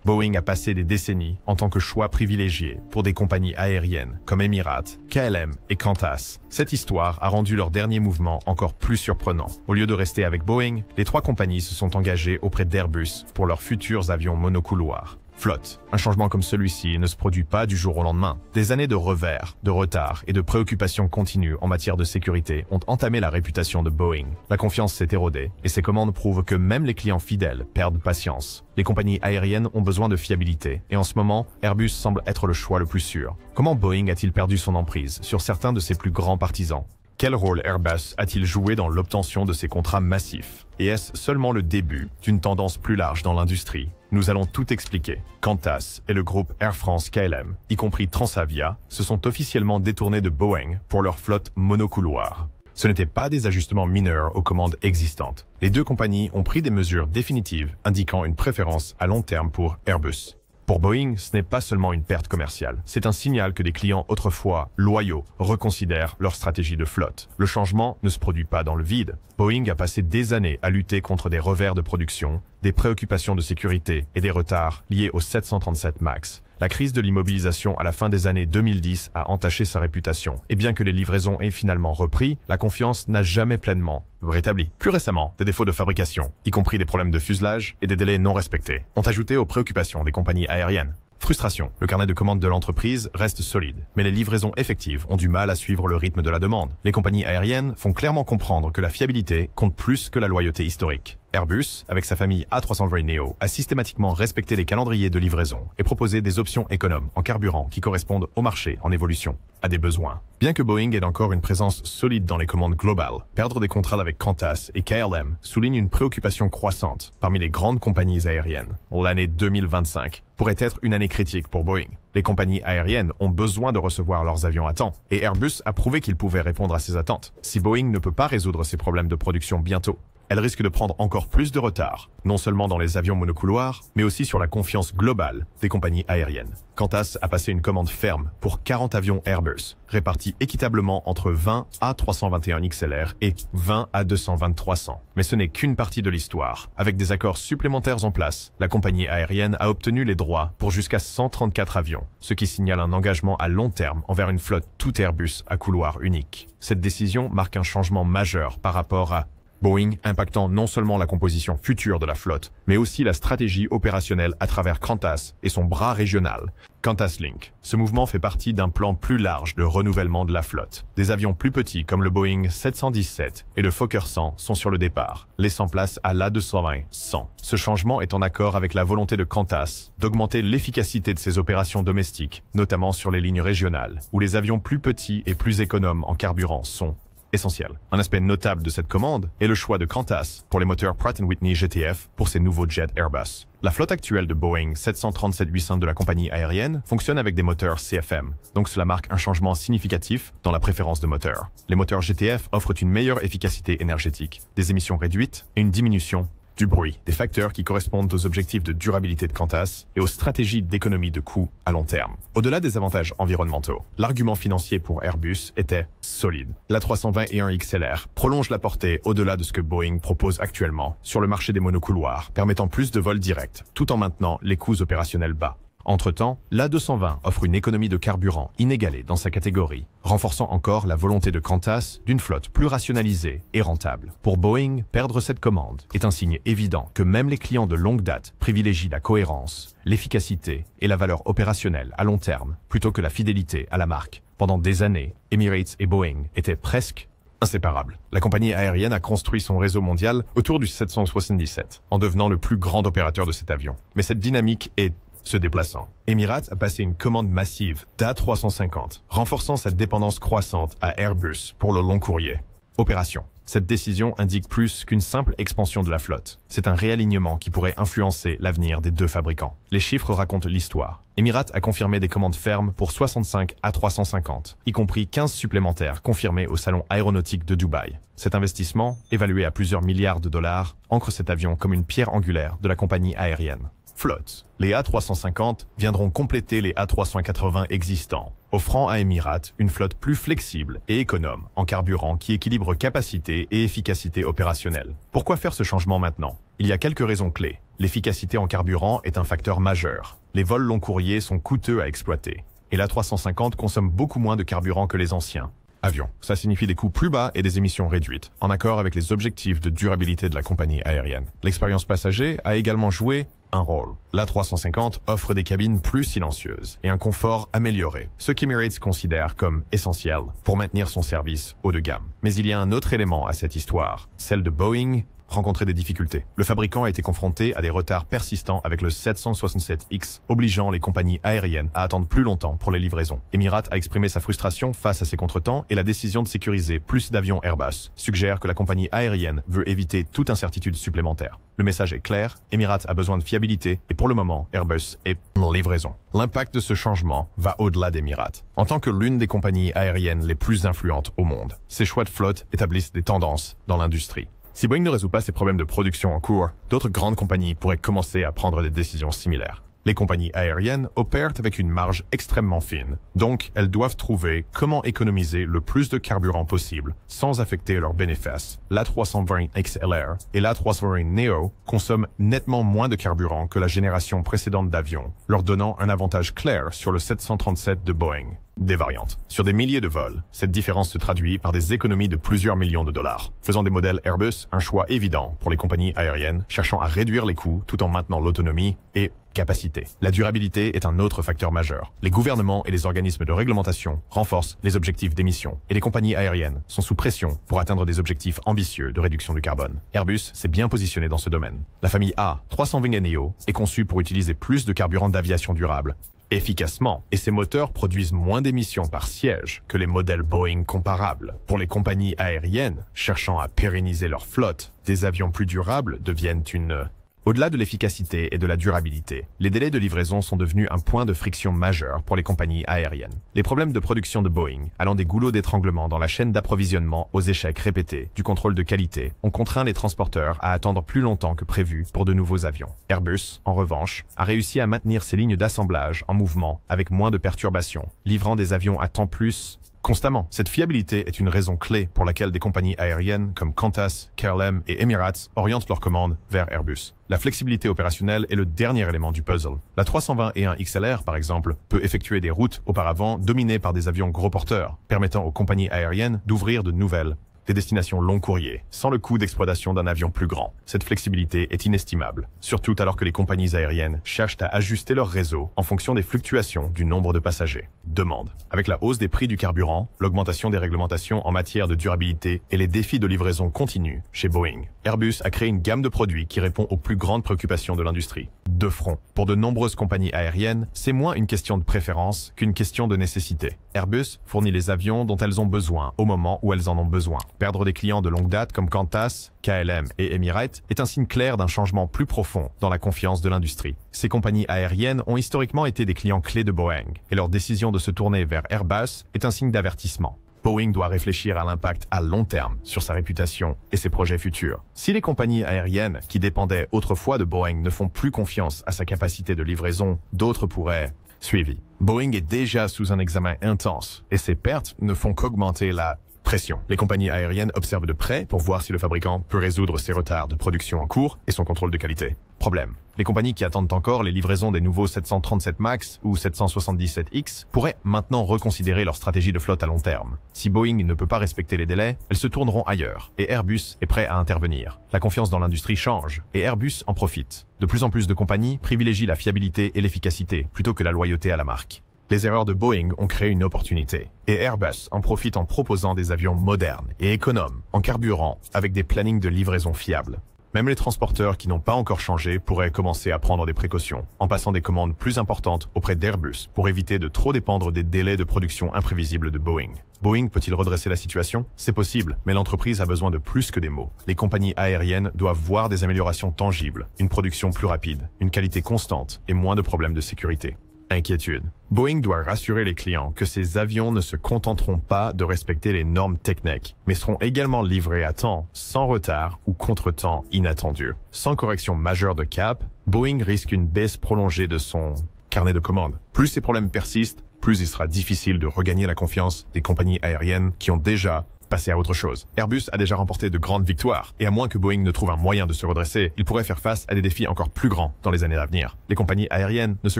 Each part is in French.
Boeing a passé des décennies en tant que choix privilégié pour des compagnies aériennes comme Emirates, KLM et Qantas. Cette histoire a rendu leur dernier mouvement encore plus surprenant. Au lieu de rester avec Boeing, les trois compagnies se sont engagées auprès d'Airbus pour leurs futurs avions monocouloirs. Flotte. Un changement comme celui-ci ne se produit pas du jour au lendemain. Des années de revers, de retard et de préoccupations continues en matière de sécurité ont entamé la réputation de Boeing. La confiance s'est érodée et ces commandes prouvent que même les clients fidèles perdent patience. Les compagnies aériennes ont besoin de fiabilité et en ce moment, Airbus semble être le choix le plus sûr. Comment Boeing a-t-il perdu son emprise sur certains de ses plus grands partisans? Quel rôle Airbus a-t-il joué dans l'obtention de ces contrats massifs? Et est-ce seulement le début d'une tendance plus large dans l'industrie? Nous allons tout expliquer. Qantas et le groupe Air France KLM, y compris Transavia, se sont officiellement détournés de Boeing pour leur flotte monocouloir. Ce n'étaient pas des ajustements mineurs aux commandes existantes. Les deux compagnies ont pris des mesures définitives indiquant une préférence à long terme pour Airbus. Pour Boeing, ce n'est pas seulement une perte commerciale, c'est un signal que des clients autrefois loyaux reconsidèrent leur stratégie de flotte. Le changement ne se produit pas dans le vide. Boeing a passé des années à lutter contre des revers de production, des préoccupations de sécurité et des retards liés au 737 MAX. La crise de l'immobilisation à la fin des années 2010 a entaché sa réputation, et bien que les livraisons aient finalement repris, la confiance n'a jamais pleinement rétabli. Plus récemment, des défauts de fabrication, y compris des problèmes de fuselage et des délais non respectés, ont ajouté aux préoccupations des compagnies aériennes. Frustration. Le carnet de commandes de l'entreprise reste solide, mais les livraisons effectives ont du mal à suivre le rythme de la demande. Les compagnies aériennes font clairement comprendre que la fiabilité compte plus que la loyauté historique. Airbus, avec sa famille A320neo, a systématiquement respecté les calendriers de livraison et proposé des options économes en carburant qui correspondent au marché en évolution, à des besoins. Bien que Boeing ait encore une présence solide dans les commandes globales, perdre des contrats avec Qantas et KLM souligne une préoccupation croissante parmi les grandes compagnies aériennes. L'année 2025 pourrait être une année critique pour Boeing. Les compagnies aériennes ont besoin de recevoir leurs avions à temps, et Airbus a prouvé qu'il pouvait répondre à ces attentes. Si Boeing ne peut pas résoudre ses problèmes de production bientôt, elle risque de prendre encore plus de retard, non seulement dans les avions monocouloirs, mais aussi sur la confiance globale des compagnies aériennes. Qantas a passé une commande ferme pour 40 avions Airbus, répartis équitablement entre 20 A321 XLR et 20 A220-300. Mais ce n'est qu'une partie de l'histoire. Avec des accords supplémentaires en place, la compagnie aérienne a obtenu les droits pour jusqu'à 134 avions, ce qui signale un engagement à long terme envers une flotte tout Airbus à couloir unique. Cette décision marque un changement majeur par rapport à Boeing, impactant non seulement la composition future de la flotte, mais aussi la stratégie opérationnelle à travers Qantas et son bras régional, QantasLink. Ce mouvement fait partie d'un plan plus large de renouvellement de la flotte. Des avions plus petits comme le Boeing 717 et le Fokker 100 sont sur le départ, laissant place à l'A220-100. Ce changement est en accord avec la volonté de Qantas d'augmenter l'efficacité de ses opérations domestiques, notamment sur les lignes régionales, où les avions plus petits et plus économes en carburant sont essentiel. Un aspect notable de cette commande est le choix de Qantas pour les moteurs Pratt & Whitney GTF pour ses nouveaux jets Airbus. La flotte actuelle de Boeing 737-800 de la compagnie aérienne fonctionne avec des moteurs CFM, donc cela marque un changement significatif dans la préférence de moteurs. Les moteurs GTF offrent une meilleure efficacité énergétique, des émissions réduites et une diminution du bruit, des facteurs qui correspondent aux objectifs de durabilité de Qantas et aux stratégies d'économie de coûts à long terme. Au-delà des avantages environnementaux, l'argument financier pour Airbus était solide. L'A321 XLR prolonge la portée au-delà de ce que Boeing propose actuellement sur le marché des monocouloirs, permettant plus de vols directs, tout en maintenant les coûts opérationnels bas. Entre-temps, l'A220 offre une économie de carburant inégalée dans sa catégorie, renforçant encore la volonté de Qantas d'une flotte plus rationalisée et rentable. Pour Boeing, perdre cette commande est un signe évident que même les clients de longue date privilégient la cohérence, l'efficacité et la valeur opérationnelle à long terme, plutôt que la fidélité à la marque. Pendant des années, Emirates et Boeing étaient presque inséparables. La compagnie aérienne a construit son réseau mondial autour du 777, en devenant le plus grand opérateur de cet avion. Mais cette dynamique est se déplaçant. Emirates a passé une commande massive d'A350, renforçant sa dépendance croissante à Airbus pour le long courrier. Opération. Cette décision indique plus qu'une simple expansion de la flotte. C'est un réalignement qui pourrait influencer l'avenir des deux fabricants. Les chiffres racontent l'histoire. Emirates a confirmé des commandes fermes pour 65 A350, y compris 15 supplémentaires confirmés au salon aéronautique de Dubaï. Cet investissement, évalué à plusieurs milliards de dollars, ancre cet avion comme une pierre angulaire de la compagnie aérienne. Flotte. Les A350 viendront compléter les A380 existants, offrant à Emirates une flotte plus flexible et économe en carburant qui équilibre capacité et efficacité opérationnelle. Pourquoi faire ce changement maintenant? Il y a quelques raisons clés. l'efficacité en carburant est un facteur majeur. Les vols long courriers sont coûteux à exploiter, et l'A350 consomme beaucoup moins de carburant que les anciens avions. Ça signifie des coûts plus bas et des émissions réduites, en accord avec les objectifs de durabilité de la compagnie aérienne. L'expérience passager a également joué un rôle. L'A350 offre des cabines plus silencieuses et un confort amélioré, ce qu'Emirates considère comme essentiel pour maintenir son service haut de gamme. Mais il y a un autre élément à cette histoire, celle de Boeing rencontrer des difficultés. Le fabricant a été confronté à des retards persistants avec le 767X, obligeant les compagnies aériennes à attendre plus longtemps pour les livraisons. Emirates a exprimé sa frustration face à ces contretemps et la décision de sécuriser plus d'avions Airbus suggère que la compagnie aérienne veut éviter toute incertitude supplémentaire. Le message est clair, Emirates a besoin de fiabilité et pour le moment, Airbus est en livraison. L'impact de ce changement va au-delà d'Emirates. En tant que l'une des compagnies aériennes les plus influentes au monde, ces choix de flotte établissent des tendances dans l'industrie. Si Boeing ne résout pas ses problèmes de production en cours, d'autres grandes compagnies pourraient commencer à prendre des décisions similaires. Les compagnies aériennes opèrent avec une marge extrêmement fine, donc elles doivent trouver comment économiser le plus de carburant possible sans affecter leurs bénéfices. L'A320 XLR et l'A320 Neo consomment nettement moins de carburant que la génération précédente d'avions, leur donnant un avantage clair sur le 737 de Boeing. Des variantes. Sur des milliers de vols, cette différence se traduit par des économies de plusieurs millions de dollars, faisant des modèles Airbus un choix évident pour les compagnies aériennes cherchant à réduire les coûts tout en maintenant l'autonomie et capacité. La durabilité est un autre facteur majeur. Les gouvernements et les organismes de réglementation renforcent les objectifs d'émissions et les compagnies aériennes sont sous pression pour atteindre des objectifs ambitieux de réduction du carbone. Airbus s'est bien positionné dans ce domaine. La famille A320 Neo est conçue pour utiliser plus de carburant d'aviation durable efficacement, et ces moteurs produisent moins d'émissions par siège que les modèles Boeing comparables. Pour les compagnies aériennes cherchant à pérenniser leur flotte, des avions plus durables deviennent une... Au-delà de l'efficacité et de la durabilité, les délais de livraison sont devenus un point de friction majeur pour les compagnies aériennes. Les problèmes de production de Boeing, allant des goulots d'étranglement dans la chaîne d'approvisionnement aux échecs répétés du contrôle de qualité, ont contraint les transporteurs à attendre plus longtemps que prévu pour de nouveaux avions. Airbus, en revanche, a réussi à maintenir ses lignes d'assemblage en mouvement avec moins de perturbations, livrant des avions à temps plus constamment. Cette fiabilité est une raison clé pour laquelle des compagnies aériennes comme Qantas, KLM et Emirates orientent leurs commandes vers Airbus. La flexibilité opérationnelle est le dernier élément du puzzle. La 321 XLR, par exemple, peut effectuer des routes auparavant dominées par des avions gros porteurs, permettant aux compagnies aériennes d'ouvrir de nouvelles des destinations long courrier, sans le coût d'exploitation d'un avion plus grand. Cette flexibilité est inestimable, surtout alors que les compagnies aériennes cherchent à ajuster leur réseau en fonction des fluctuations du nombre de passagers. Demande. Avec la hausse des prix du carburant, l'augmentation des réglementations en matière de durabilité et les défis de livraison continue chez Boeing, Airbus a créé une gamme de produits qui répond aux plus grandes préoccupations de l'industrie. De front. Pour de nombreuses compagnies aériennes, c'est moins une question de préférence qu'une question de nécessité. Airbus fournit les avions dont elles ont besoin au moment où elles en ont besoin. Perdre des clients de longue date comme Qantas, KLM et Emirates est un signe clair d'un changement plus profond dans la confiance de l'industrie. Ces compagnies aériennes ont historiquement été des clients clés de Boeing et leur décision de se tourner vers Airbus est un signe d'avertissement. Boeing doit réfléchir à l'impact à long terme sur sa réputation et ses projets futurs. Si les compagnies aériennes qui dépendaient autrefois de Boeing ne font plus confiance à sa capacité de livraison, d'autres pourraient suivre. Boeing est déjà sous un examen intense et ses pertes ne font qu'augmenter la pression. Les compagnies aériennes observent de près pour voir si le fabricant peut résoudre ses retards de production en cours et son contrôle de qualité. Problème. Les compagnies qui attendent encore les livraisons des nouveaux 737 MAX ou 777X pourraient maintenant reconsidérer leur stratégie de flotte à long terme. Si Boeing ne peut pas respecter les délais, elles se tourneront ailleurs et Airbus est prêt à intervenir. La confiance dans l'industrie change et Airbus en profite. De plus en plus de compagnies privilégient la fiabilité et l'efficacité plutôt que la loyauté à la marque. Les erreurs de Boeing ont créé une opportunité, et Airbus en profite en proposant des avions modernes et économes, en carburant, avec des plannings de livraison fiables. Même les transporteurs qui n'ont pas encore changé pourraient commencer à prendre des précautions, en passant des commandes plus importantes auprès d'Airbus pour éviter de trop dépendre des délais de production imprévisibles de Boeing. Boeing peut-il redresser la situation? C'est possible, mais l'entreprise a besoin de plus que des mots. Les compagnies aériennes doivent voir des améliorations tangibles, une production plus rapide, une qualité constante et moins de problèmes de sécurité. Inquiétude. Boeing doit rassurer les clients que ces avions ne se contenteront pas de respecter les normes techniques, mais seront également livrés à temps, sans retard ou contretemps inattendus. Sans correction majeure de cap, Boeing risque une baisse prolongée de son carnet de commandes. Plus ces problèmes persistent, plus il sera difficile de regagner la confiance des compagnies aériennes qui ont déjà passer à autre chose. Airbus a déjà remporté de grandes victoires, et à moins que Boeing ne trouve un moyen de se redresser, il pourrait faire face à des défis encore plus grands dans les années à venir. Les compagnies aériennes ne se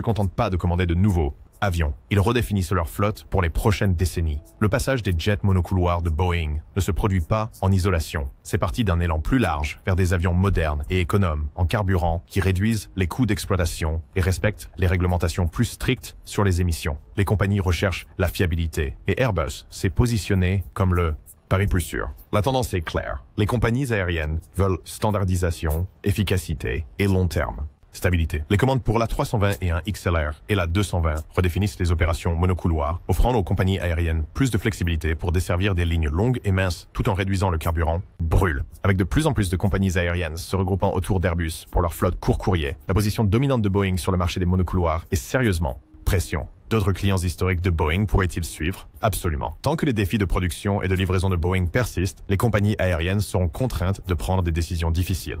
contentent pas de commander de nouveaux avions. Ils redéfinissent leur flotte pour les prochaines décennies. Le passage des jets monocouloirs de Boeing ne se produit pas en isolation. C'est parti d'un élan plus large vers des avions modernes et économes en carburant qui réduisent les coûts d'exploitation et respectent les réglementations plus strictes sur les émissions. Les compagnies recherchent la fiabilité et Airbus s'est positionné comme le pari plus sûr. La tendance est claire. Les compagnies aériennes veulent standardisation, efficacité et long terme. Stabilité. Les commandes pour l'A320 et un XLR et la 220 redéfinissent les opérations monocouloirs, offrant aux compagnies aériennes plus de flexibilité pour desservir des lignes longues et minces tout en réduisant le carburant brûle. Avec de plus en plus de compagnies aériennes se regroupant autour d'Airbus pour leur flotte court courrier, la position dominante de Boeing sur le marché des monocouloirs est sérieusement pression. D'autres clients historiques de Boeing pourraient-ils suivre? Absolument. Tant que les défis de production et de livraison de Boeing persistent, les compagnies aériennes seront contraintes de prendre des décisions difficiles.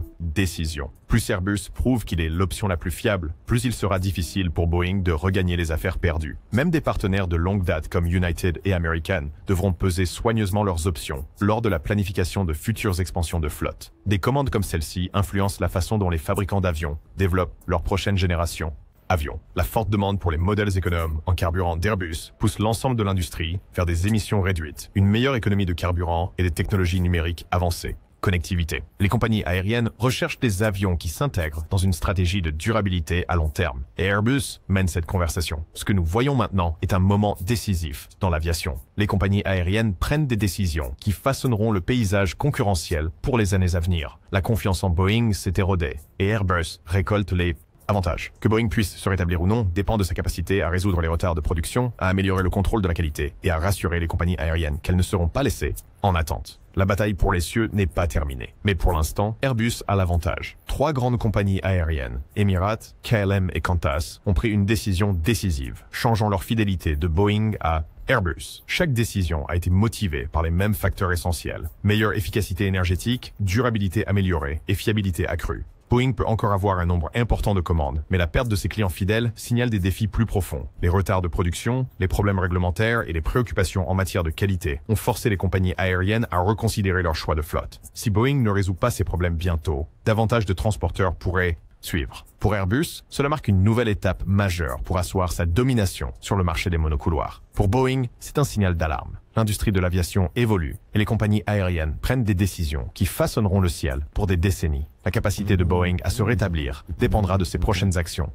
Plus Airbus prouve qu'il est l'option la plus fiable, plus il sera difficile pour Boeing de regagner les affaires perdues. Même des partenaires de longue date comme United et American devront peser soigneusement leurs options lors de la planification de futures expansions de flotte. Des commandes comme celle-ci influencent la façon dont les fabricants d'avions développent leur prochaine génération. Avions. La forte demande pour les modèles économes en carburant d'Airbus pousse l'ensemble de l'industrie vers des émissions réduites, une meilleure économie de carburant et des technologies numériques avancées. Connectivité. Les compagnies aériennes recherchent des avions qui s'intègrent dans une stratégie de durabilité à long terme. Et Airbus mène cette conversation. Ce que nous voyons maintenant est un moment décisif dans l'aviation. Les compagnies aériennes prennent des décisions qui façonneront le paysage concurrentiel pour les années à venir. La confiance en Boeing s'est érodée et Airbus récolte les avantage. Que Boeing puisse se rétablir ou non dépend de sa capacité à résoudre les retards de production, à améliorer le contrôle de la qualité et à rassurer les compagnies aériennes qu'elles ne seront pas laissées en attente. La bataille pour les cieux n'est pas terminée. Mais pour l'instant, Airbus a l'avantage. 3 grandes compagnies aériennes, Emirates, KLM et Qantas, ont pris une décision décisive, changeant leur fidélité de Boeing à Airbus. Chaque décision a été motivée par les mêmes facteurs essentiels. Meilleure efficacité énergétique, durabilité améliorée et fiabilité accrue. Boeing peut encore avoir un nombre important de commandes, mais la perte de ses clients fidèles signale des défis plus profonds. Les retards de production, les problèmes réglementaires et les préoccupations en matière de qualité ont forcé les compagnies aériennes à reconsidérer leur choix de flotte. Si Boeing ne résout pas ces problèmes bientôt, davantage de transporteurs pourraient suivre. Pour Airbus, cela marque une nouvelle étape majeure pour asseoir sa domination sur le marché des monocouloirs. Pour Boeing, c'est un signal d'alarme. L'industrie de l'aviation évolue et les compagnies aériennes prennent des décisions qui façonneront le ciel pour des décennies. La capacité de Boeing à se rétablir dépendra de ses prochaines actions